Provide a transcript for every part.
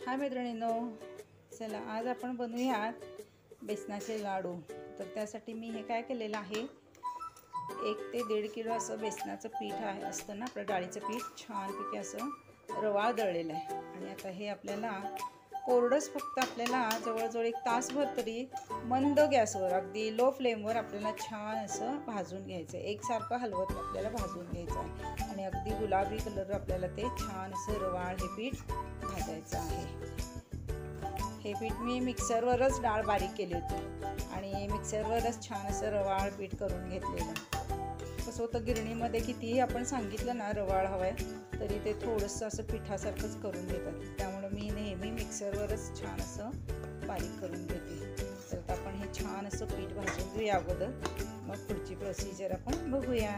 हाय मैत्रिणींनो, चला आज आपण बनवूयात बेसनाचे लाडू। तर त्यासाठी मी हे काय केलेलं आहे, 1 ते 1.5 किलो असं बेसनाचं पीठ असतं ना, आपलं डाळीचं पीठ छानपैकी असं रवा दळलेलं आहे। आणि आता हे आपल्याला कोरडंच फक्त आपल्याला जवळजवळ 1 तासभर तरी मंद गॅसवर अगदी लो फ्लेमवर आपल्याला छान असं भाजून घ्यायचं आहे। एकसारखं हलवत आपल्याला भाजून घ्यायचं आहे आणि अगदी गुलाबी कलर आपल्याला ते छान असं रवाळ हे पीठ भाजायचं आहे। हे पीठ मी मिक्सरवरच डाळ बारीक केली होती आणि मिक्सरवरच छान असं रवाळ पीठ करून घेतलेलं। कसं होतं, गिरणीमध्ये कितीही आपण सांगितलं ना रवाळ हवं आहे तरी ते थोडंसं असं पिठासारखंच करून देतात। त्यामुळे मी नेहमी मिक्सरवरच छान असं बारीक करून घेते। तर आपण हे छान असं पीठ भाजून घेऊया अगोदर, मग पुढची प्रोसिजर आपण बघूया।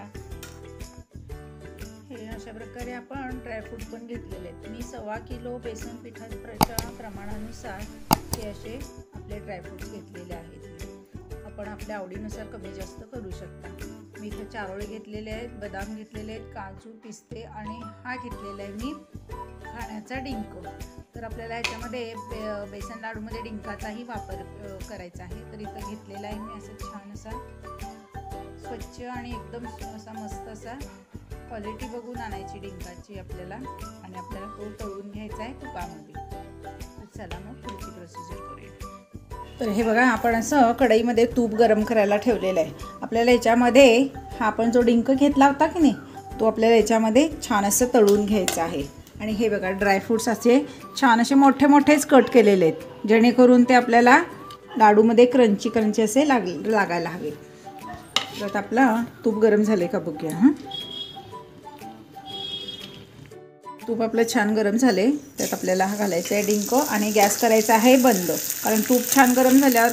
हे अशा प्रकारे आपण ड्रायफ्रूट पण घेतलेले आहेत। मी 1.25 किलो बेसन पिठाच्या प्रमाणानुसार हे असे आपले ड्रायफ्रूट्स घेतलेले आहेत। आपण आपल्या आवडीनुसार कमी जास्त करू शकता। मी इथे चारोळे घेतलेले आहेत, बदाम घेतलेले आहेत, काजू, पिस्ते आणि हा घेतलेला आहे मी खाण्याचा डिंक। तर आपल्याला ह्याच्यामध्ये बेसन लाडूमध्ये डिंकाचाही वापर करायचा आहे। तर इथं घेतलेला आहे मी असं छान असा स्वच्छ आणि एकदम असा मस्त असा क्वालिटी बघून आणायची डिंकाची आपल्याला, आणि आपल्याला तो तळून घ्यायचा आहे तुपामध्ये। तर चला मग पुढची प्रोसिजर करूया। तर हे बघा, आपण असं कढईमध्ये तूप गरम करायला ठेवलेलं आहे। आपल्याला याच्यामध्ये हा आपण जो डिंक घेतला होता की नाही, तो आपल्याला याच्यामध्ये छान असं तळून घ्यायचा आहे। आणि हे बघा, ड्रायफ्रूट्स असे छान असे मोठे मोठेच कट केलेले आहेत, जेणेकरून ते आपल्याला लाडूमध्ये क्रंची क्रंची असे लागायला हवे। तर आपलं तूप गरम झाले का बघूया। हां, तूप आपलं छान गरम झाले, त्यात आपल्याला हा घालायचा आहे डिंक आणि गॅस करायचा आहे बंद। कारण तूप छान गरम झाल्यावर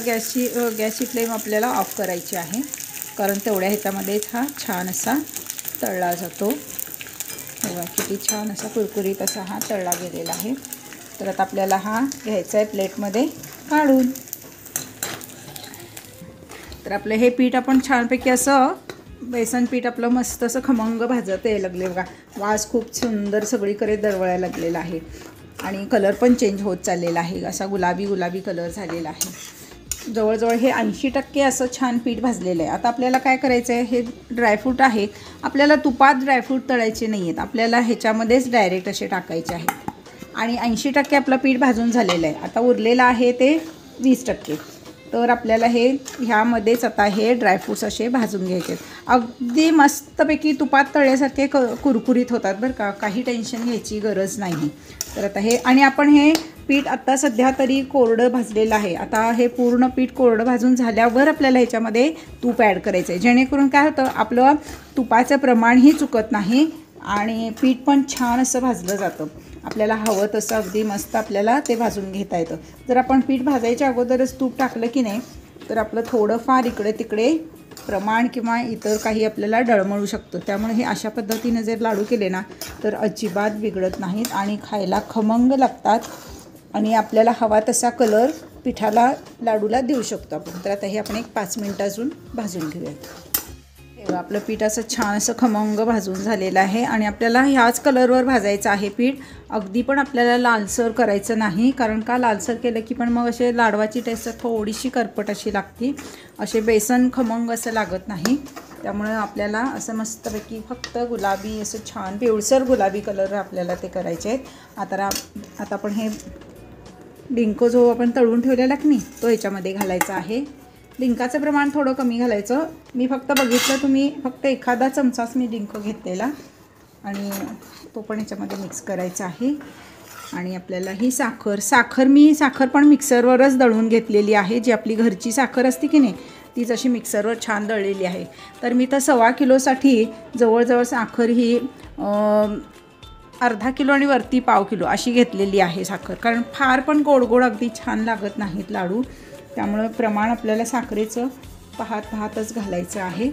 गॅसची फ्लेम आपल्याला ऑफ करायची आहे, कारण तेवढ्या ह्याच्यामध्येच हा छान असा तळला जातो। बघा किती छान असा कुरकुरीत असा हा तळला गेलेला आहे। तर आता आपल्याला हा घ्यायचा आहे प्लेटमध्ये काढून। तर आपलं हे पीठ आपण छानपैकी असं बेसन पीठ आपलं मस्त असं खमंग भाजत यायला लागले बघा। वास खूप सुंदर सगळीकडे दरवळायला लागलेला आहे आणि कलर पण चेंज होत चाललेला आहे, असा गुलाबी गुलाबी कलर झालेला आहे। जवळजवळ हे 80% असं छान पीठ भाजलेलं आहे। आता आपल्याला काय करायचं आहे, हे ड्रायफ्रूट आहे आपल्याला तुपात ड्रायफ्रूट तळायचे नाही आहेत, आपल्याला ह्याच्यामध्येच डायरेक्ट असे टाकायचे आहेत। आणि 80% आपलं पीठ भाजून झालेलं आहे। आता उरलेलं आहे ते 20%। तर आपल्याला हे ह्यामध्येच आता हे ड्रायफ्रूट्स असे भाजून घ्यायचे। अगदी मस्तपैकी तुपात तळल्यासारखे कुरकुरीत होतात बरं का, काही टेन्शन घ्यायची गरज नाही। तर आता हे, आणि आपण हे पीठ आत्ता सध्या तरी कोरडं भाजलेलं आहे। आता हे पूर्ण पीठ कोरडं भाजून झाल्यावर आपल्याला ह्याच्यामध्ये तूप ॲड करायचं आहे, जेणेकरून काय होतं, आपलं तुपाचं प्रमाणही चुकत नाही आणि पीठ पण छान असं भाजलं जातं। आपल्याला हवं तसं अगदी मस्त आपल्याला ते भाजून घेता येतं। जर आपण पीठ भाजायच्या अगोदरच तूप टाकलं की नाही, तर आपलं थोडंफार इकडे तिकडे प्रमाण किंवा इतर काही आपल्याला डळमळू शकतं। त्यामुळे हे अशा पद्धतीनं जर लाडू केले ना, तर अजिबात बिघडत नाहीत आणि खायला खमंग लागतात आणि आपल्याला हवा तसा कलर पिठाला लाडूला देऊ शकतो आपण। तर आता हे आपण 5 मिनिटं अजून भाजून घेऊयात। आपलं पीठ असं छान असं खमंग भाजून झालेलं आहे आणि आपल्याला ह्याच कलरवर भाजायचं आहे पीठ। अगदी पण आपल्याला लालसर करायचं नाही, कारण का लालसर केलं की पण मग असे लाडवाची टेस्ट थोडीशी करपट अशी लागते, असे बेसन खमंग असं लागत नाही। त्यामुळे आपल्याला असं मस्तपैकी फक्त गुलाबी असं छान पिवळसर गुलाबी कलर आपल्याला ते करायचे आहेत। आता आपण हे डिंक जो आपण तळून ठेवलेला की नाही, तो ह्याच्यामध्ये घालायचा आहे। डिंकाचं प्रमाण थोडं कमी घालायचं। मी फक्त बघितलं, तुम्ही फक्त एखादा चमचाच मी डिंक घेतलेला आणि तो पण याच्यामध्ये मिक्स करायचा आहे। आणि आपल्याला ही साखर पण मिक्सरवरच दळून घेतलेली आहे, जी आपली घरची साखर असते की नाही, तीच अशी मिक्सरवर छान दळलेली आहे। तर मी तर 1.25 किलोसाठी जवळजवळ साखर ही अर्धा किलो आणि वरती 1/2 किलो अशी घेतलेली आहे साखर, कारण फार पण गोड गोड अगदी छान लागत नाहीत लाडू। त्यामुळे प्रमाण आपल्याला साखरेचं पाहतच घालायचं आहे।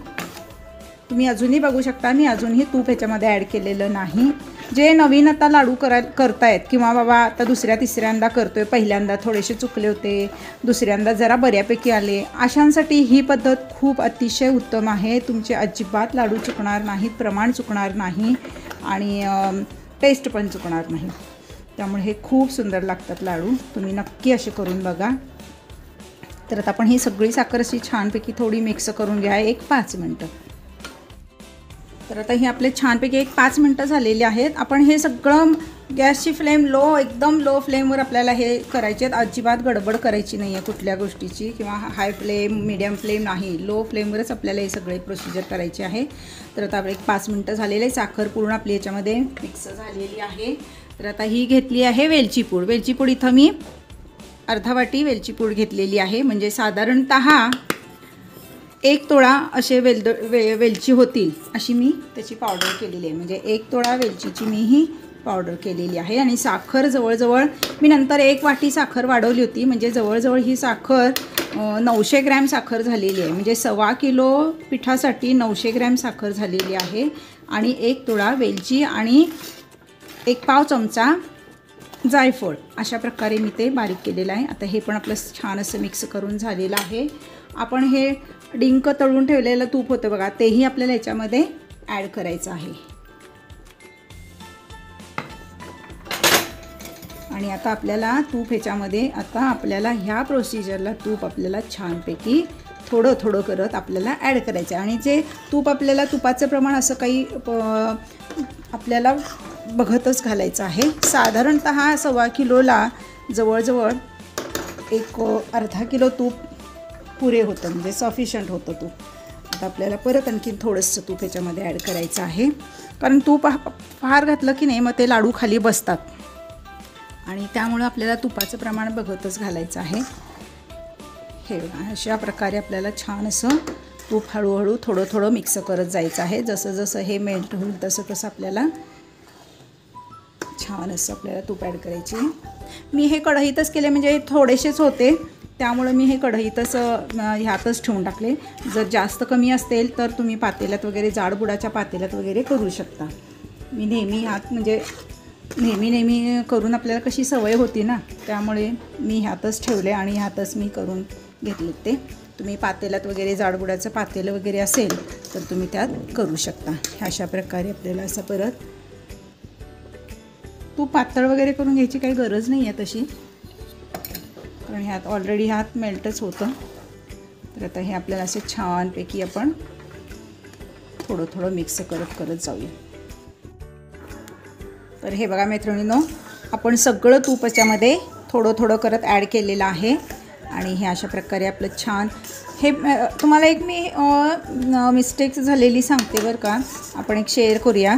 तुम्ही अजूनही बघू शकता, मी अजूनही तूप ह्याच्यामध्ये ॲड केलेलं नाही। जे नवीन आता लाडू करतायत किंवा बाबा आता दुसऱ्या तिसऱ्यांदा करतोय, पहिल्यांदा थोडेसे चुकले होते, दुसऱ्यांदा जरा बऱ्यापैकी आले, अशांसाठी ही पद्धत खूप अतिशय उत्तम आहे। तुमचे अजिबात लाडू चुकणार नाहीत, प्रमाण चुकणार नाही आणि टेस्ट पण चुकणार नाही। त्यामुळे हे खूप सुंदर लागतात लाडू. तुम्ही नक्की असे करून बघा. तर आता आपण ही सगळी साखर अशी छानपैकी थोडी मिक्स करून घ्या 1-5 मिनटं. तर आता हे आपले छानपैकी 1-5 मिनटं झालेली आहेत. आपण हे सगळं गॅसची फ्लेम एकदम लो फ्लेमवर आपल्याला हे करायचे आहेत. अजिबात गडबड करायची नाही आहे कुठल्या गोष्टीची, किंवा हाय फ्लेम मीडियम फ्लेम नाही, लो फ्लेमवरच आपल्याला हे सगळे प्रोसिजर करायचे आहे. तर आता आपले 5 मिनटं झालेले, साखर पूर्ण आपली याच्यामध्ये मिक्स झालेली आहे. तर आता ही घेतली आहे वेलची पूड. वेलची पूड इथं मी अर्धा वाटी वेलची पूड घेतलेली आहे. म्हणजे साधारणतः 1 तोळा असे वेलची होतील अशी मी त्याची पावडर केलेली आहे. म्हणजे 1 तोळा वेलचीची मी ही पावडर केलेली आहे. आणि साखर जवळजवळ मी नंतर 1 वाटी साखर वाढवली होती. म्हणजे जवळजवळ ही साखर 900 ग्रॅम साखर झालेली आहे. म्हणजे 1.25 किलो पिठासाठी 900 ग्रॅम साखर झालेली आहे. आणि 1 तोळा वेलची आणि 1 पाव चमचा जायफळ अशा प्रकारे मी ते बारीक केलेलं आहे. आता हे पण आपलं छान असं मिक्स करून झालेलं आहे. आपण हे डिंक तळून ठेवलेलं तूप होतं बघा, तेही आपल्याला याच्यामध्ये ॲड करायचं आहे. आणि आता आपल्याला तूप ह्याच्यामध्ये ह्या प्रोसिजरला तूप आपल्याला छानपैकी थोडं थोडं करत आपल्याला ॲड करायचं आहे. आणि जे तूप आपल्याला तुपाचं प्रमाण असं काही आपल्याला बघतच घालायचं आहे. साधारणतः 1.25 किलोला जवळजवळ अर्धा किलो तूप पुरे होतं, म्हणजे सफिशियंट होतं तूप. आता आपल्याला परत आणखी थोडंसं तूप ह्याच्यामध्ये ॲड करायचं आहे. कारण तूप फार घातलं की नाही मग ते लाडू खाली बसतात, आणि त्यामुळं आपल्याला तुपाचं प्रमाण बघतच घालायचं आहे. हे अशा प्रकारे आपल्याला छान असं तूप हळूहळू थोडं थोडं मिक्स करत जायचं आहे. जसं जसं हे मेल्ट होईल तसं तसं आपल्याला छान असं आपल्याला तूप ॲड करायची. मी हे कढईतच केले, म्हणजे थोडेसेच होते त्यामुळं मी हे कढईतच ह्यातच ठेवून टाकले. जर जास्त कमी असेल तर तुम्ही पातेल्यात वगैरे जाडबुडाच्या पातेल्यात वगैरे करू शकता. मी नेहमी नेहमी करून आपल्याला कशी सवय होती ना, त्यामुळे मी ह्यातच ठेवले आणि ह्यातच मी करून घेतले. ते तुम्ही पातेल्यात वगैरे जाडबुडाचं पातेलं वगैरे असेल तर तुम्ही त्यात करू शकता. अशा प्रकारे आपल्याला असं परत तूप पातळ वगैरे करून घ्यायची काही गरज नाही आहे तशी, कारण ह्यात ऑलरेडी ह्यात मेल्टच होतं. तर आता हे आपल्याला असे छानपैकी आपण थोडं थोडं मिक्स करत जाऊया. तर हे बघा मैत्रिणींनो, आपण सगळं तूप याच्यामध्ये थोडं थोडं करत ॲड केलेलं आहे. आणि हे अशा प्रकारे आपलं छान हे तुम्हाला एक मी मिस्टेक झालेली सांगते बरं का, आपण एक शेअर करूया.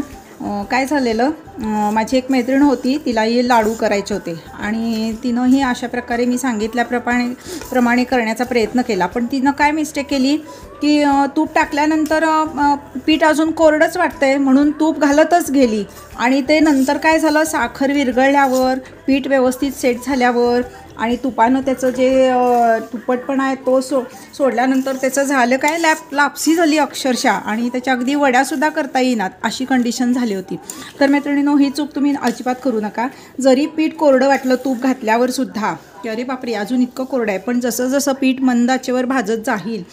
काय झालेलं, माझी एक मैत्रीण होती, तिलाही लाडू करायचे होते आणि तिनंही अशा प्रकारे मी सांगितल्याप्रमाणे करण्याचा प्रयत्न केला. पण तिनं काय मिस्टेक केली की तूप टाकल्यानंतर पीठ अजून कोरडंच वाटतंय म्हणून तूप घालतच गेली. आणि ते नंतर काय झालं, साखर विरघळल्यावर पीठ व्यवस्थित सेट झाल्यावर आणि तुपानं त्याचं जे तुपटपणा आहे तो सोडल्यानंतर त्याचं झालं काय, लापसी झाली अक्षरशः, आणि त्याच्या अगदी वड्यासुद्धा करता येईनात अशी कंडिशन झाली होती. तर मैत्रिणींनो, ही चूक तुम्ही अजिबात करू नका. जरी पीठ कोरडं वाटलं तूप घातल्यावर सुद्धा की अरे बापरे अजून इतकं कोरडं आहे, पण जसं जसं पीठ मंद आचेवर भाजत जाईल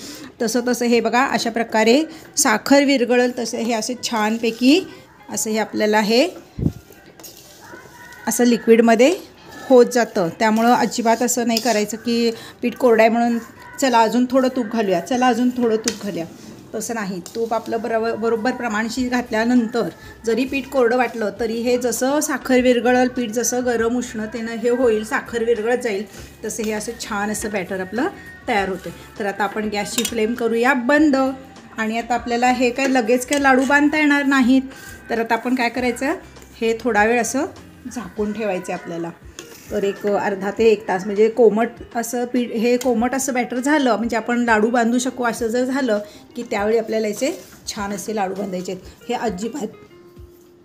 तसं तसं हे बघा अशा प्रकारे साखर विरघळेल तसं हे असे छानपैकी असं हे आपल्याला हे असं लिक्विडमध्ये होत जातं. त्यामुळं अजिबात असं नाही करायचं की पीठ कोरडं आहे म्हणून चला अजून थोडं तूप घालूया, चला अजून थोडं तूप घालूया, तसं नाही. तूप आपलं बरोबर प्रमाणशीर घातल्यानंतर जरी पीठ कोरडं वाटलं तरी हे जसं साखर विरघळेल, पीठ जसं गरम उष्णतेनं हे होईल, साखर विरघळत जाईल, तसं हे असं छान असं बॅटर आपलं तयार होतं. तर आता आपण गॅसची फ्लेम करूया बंद. आणि आता आपल्याला हे काय लगेच काय लाडू बांधता येणार नाहीत, तर आता आपण काय करायचं, हे थोडा वेळ असं झाकून ठेवायचं आपल्याला. तर एक अर्धा ते 1 तास, म्हणजे कोमट असं पीठ हे कोमट असं बॅटर झालं म्हणजे आपण लाडू बांधू शकू असं जर झालं की त्यावेळी आपल्याला याचे छान असे लाडू बांधायचे. हे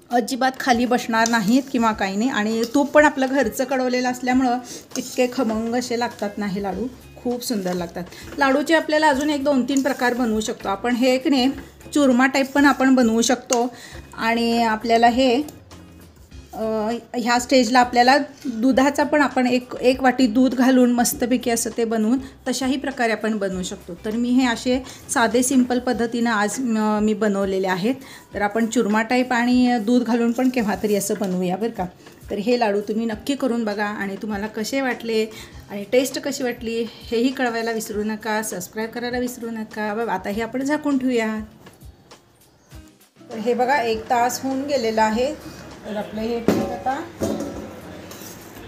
अजिबात खाली बसणार नाहीत किंवा काही नाही. आणि तूप पण आपलं घरचं कडवलेलं असल्यामुळं इतके खमंग असे लागतात ना हे लाडू, खूप सुंदर लागतात. लाडूचे आपल्याला अजून 1-2-3 प्रकार बनवू शकतो आपण. हे एक ने चुरमा टाईप पण आपण बनवू शकतो. आणि आपल्याला हे ह्या स्टेजला आपल्याला दुधाचा पण आपण एक वाटी दूध घालून मस्तपैकी असं ते बनवून तशाही प्रकारे आपण बनवू शकतो. तर मी हे असे साधे सिंपल पद्धतीनं आज मी बनवलेले आहेत. तर आपण चुरमा टाईप आणि दूध घालून पण केव्हा तरी असं बनवूया बरं का. तर हे लाडू तुम्ही नक्की करून बघा आणि तुम्हाला कसे वाटले आणि टेस्ट कशी वाटली हेही कळवायला विसरू नका. सबस्क्राईब करायला विसरू नका. बघा आता हे आपण झाकून ठेवूया. तर हे बघा 1 तास होऊन गेलेला आहे. तर आपलं हे पीठ आता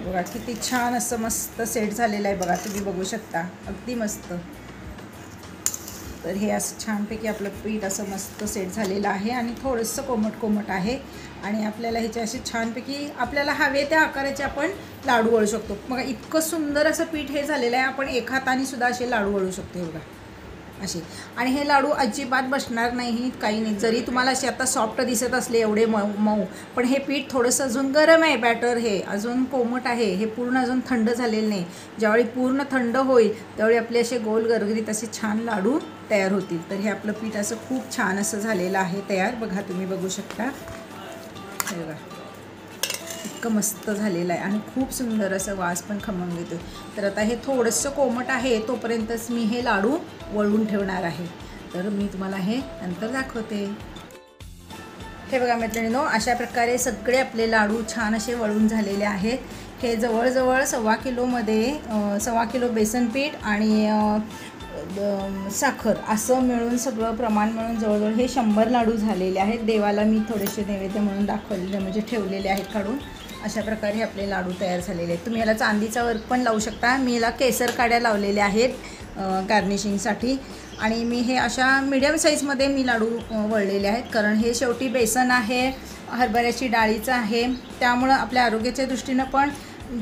बघा किती छान असं मस्त सेट झालेलं आहे. बघा तुम्ही बघू शकता अगदी मस्त. तर हे असं छानपैकी आपलं पीठ असं मस्त सेट झालेलं आहे आणि थोडंसं कोमट आहे आणि आपल्याला ह्याचे असे छानपैकी आपल्याला हवे त्या आकाराचे आपण लाडू वळू शकतो. बघा इतकं सुंदर असं पीठ हे झालेलं आहे. आपण एका हाताने सुद्धा असे लाडू वळू शकतो बघा असे. आणि हे लाडू अजिबात बसणार नाही काही नाही. जरी तुम्हाला असे आता सॉफ्ट दिसत असले एवढे मऊ पण हे पीठ थोडंसं अजून गरम आहे. बॅटर हे अजून कोमट आहे. हे पूर्ण अजून थंड झालेलं नाही. ज्यावेळी पूर्ण थंड होईल त्यावेळी आपले असे गोल गरगरीत असे छान लाडू तयार होतील. तर हे आपलं पीठ असं खूप छान असं झालेलं आहे तयार. बघा तुम्ही बघू शकता हे बघा इतकं मस्त झालेलं आहे आणि खूप सुंदर असं वास पण खमंग येतो. तर आता हे थोडंसं कोमट आहे तोपर्यंतच मी हे लाडू वळवून ठेवणार आहे. तर मी तुम्हाला हे नंतर दाखवते. हे बघा मैत्रिणींनो अशा प्रकारे सगळे आपले लाडू छान असे वळून झालेले आहेत. हे जवळजवळ 1.25 किलोमध्ये 1.25 किलो बेसन पीठ आणि साखर असं मिळून सगळं प्रमाण मिळून जवळजवळ हे 100 लाडू झालेले आहेत. देवाला मी थोडेसे नैवेद्य म्हणून दाखवलेले म्हणजे ठेवलेले आहेत काढून. अशा प्रकारे आपले लाडू तयार झालेले आहेत. तुम्ही याला चांदीचा वर्क पण लावू शकता. मी याला केसर काड्या लावलेल्या आहेत गार्निशिंगसाठी. आणि मी हे अशा मीडियम साईजमध्ये मी लाडू वळलेले आहेत कारण हे शेवटी बेसन आहे हरभऱ्याची डाळीचं आहे. त्यामुळं आपल्या आरोग्याच्या दृष्टीनं पण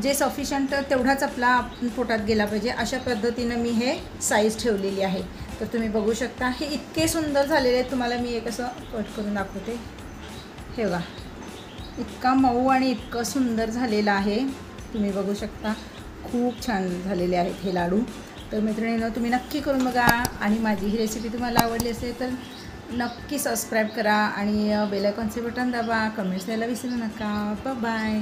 जे सफिशंट तेवढाच आपला पोटात गेला पाहिजे अशा पद्धतीनं मी हे साईज ठेवलेली आहे. तर तुम्ही बघू शकता हे इतके सुंदर झालेले आहेत. तुम्हाला मी एक असं कट करून दाखवते. हे बघा इतका मऊ आणि इतकं सुंदर झालेलं आहे. तुम्ही बघू शकता खूप छान झालेले आहेत हे लाडू. तर मैत्रिणींनो तुम्ही नक्की करून बघा आणि माझी ही रेसिपी तुम्हाला आवडली असेल तर नक्की सबस्क्राईब करा आणि बेल आयकॉनचे बटन दाबा. कमेंट्स द्यायला विसरू नका. बाय.